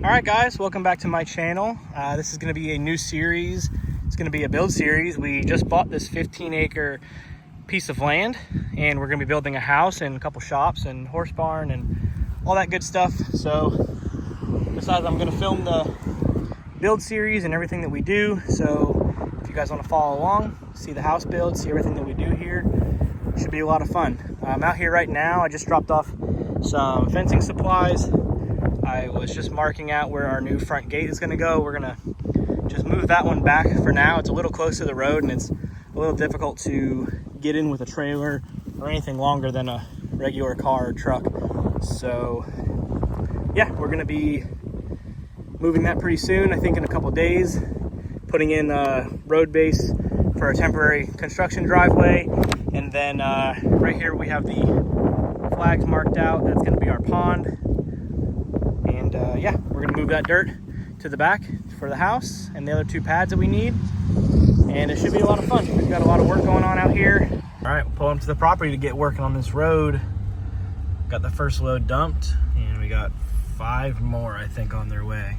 All right, guys, welcome back to my channel. This is going to be a new series. It's going to be a build series. We just bought this 15-acre piece of land, and we're going to be building a house and a couple shops and horse barn and all that good stuff. So besides, I'm going to film the build series and everything that we do. So if you guys want to follow along, see the house build, see everything that we do here, it should be a lot of fun. I'm out here right now. I just dropped off some fencing supplies. I was just marking out where our new front gate is going to go. We're going to just move that one back for now. It's a little close to the road, and it's a little difficult to get in with a trailer or anything longer than a regular car or truck. So yeah, we're going to be moving that pretty soon. I think in a couple days, putting in a road base for a temporary construction driveway. And then right here we have the flags marked out. That's going to be our pond. And yeah, we're going to move that dirt to the back for the house and the other two pads that we need. And it should be a lot of fun. We've got a lot of work going on out here. All right, we're pulling to the property to get working on this road. Got the first load dumped, and we got 5 more, I think, on their way.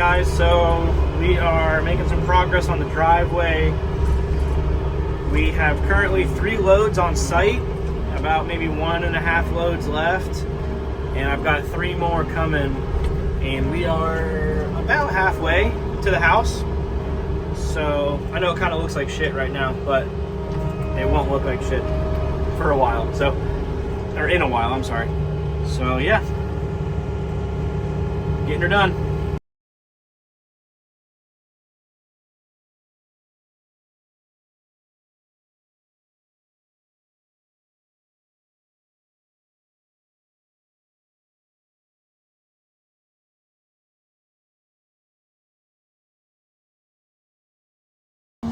guys, so we are making some progress on the driveway. We have currently 3 loads on site, about maybe 1.5 loads left, and I've got 3 more coming, and we are about halfway to the house. So I know it kind of looks like shit right now, but it won't look like shit for a while. So, or in a while, I'm sorry. So yeah, getting her done.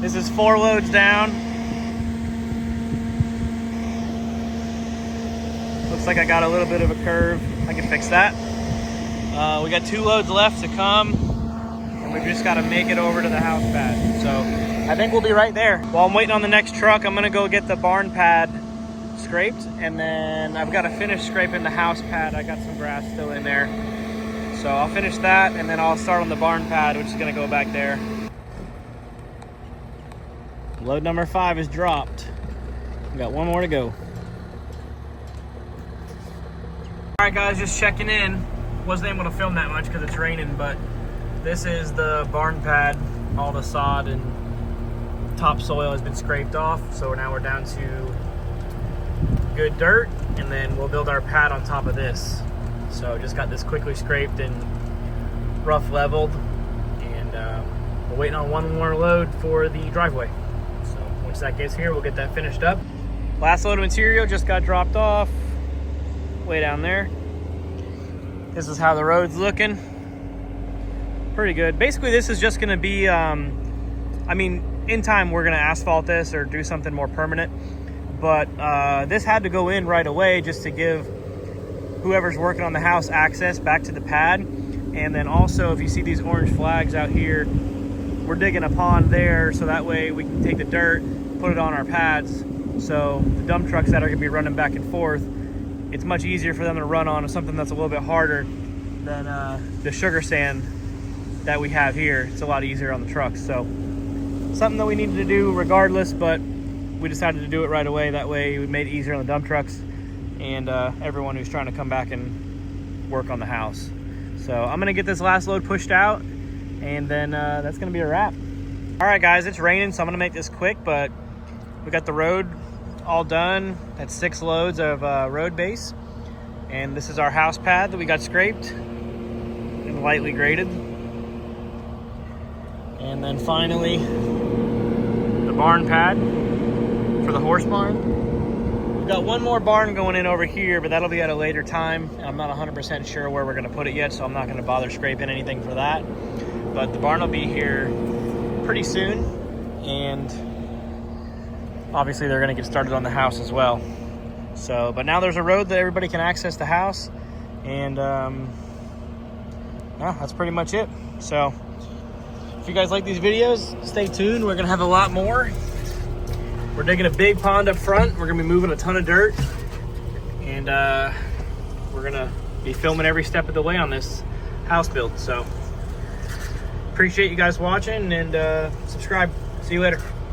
This is 4 loads down. Looks like I got a little bit of a curve. I can fix that. We got 2 loads left to come, and we've just got to make it over to the house pad. So I think we'll be right there. While I'm waiting on the next truck, I'm gonna go get the barn pad scraped, and then I've got to finish scraping the house pad. I got some grass still in there. So I'll finish that, and then I'll start on the barn pad, which is gonna go back there. Load number 5 is dropped. We got 1 more to go. All right, guys, just checking in. Wasn't able to film that much because it's raining, but this is the barn pad. All the sod and topsoil has been scraped off, so now we're down to good dirt, and then we'll build our pad on top of this. So just got this quickly scraped and rough leveled, and we're waiting on 1 more load for the driveway. So once that gets here, we'll get that finished up. Last load of material just got dropped off way down there. This is how the road's looking. Pretty good. Basically, this is just gonna be, I mean, in time we're gonna asphalt this or do something more permanent, but this had to go in right away just to give whoever's working on the house access back to the pad. And then also, if you see these orange flags out here, we're digging a pond there, so that way we can take the dirt, put it on our pads, so the dump trucks that are gonna be running back and forth, it's much easier for them to run on something that's a little bit harder than the sugar sand that we have here. It's a lot easier on the trucks. So something that we needed to do regardless, but we decided to do it right away. That way we made it easier on the dump trucks and everyone who's trying to come back and work on the house. So I'm gonna get this last load pushed out, and then that's gonna be a wrap. All right, guys, it's raining, so I'm gonna make this quick, but we got the road all done. That's 6 loads of road base, and this is our house pad that we got scraped and lightly graded. And then finally the barn pad for the horse barn. We've got 1 more barn going in over here, but that'll be at a later time. I'm not 100% sure where we're gonna put it yet, so I'm not gonna bother scraping anything for that. But the barn will be here pretty soon, and obviously they're gonna get started on the house as well. So, but now there's a road that everybody can access the house, and yeah, that's pretty much it. So if you guys like these videos, stay tuned. We're gonna have a lot more. We're digging a big pond up front. We're gonna be moving a ton of dirt, and we're gonna be filming every step of the way on this house build. So appreciate you guys watching, and subscribe. See you later.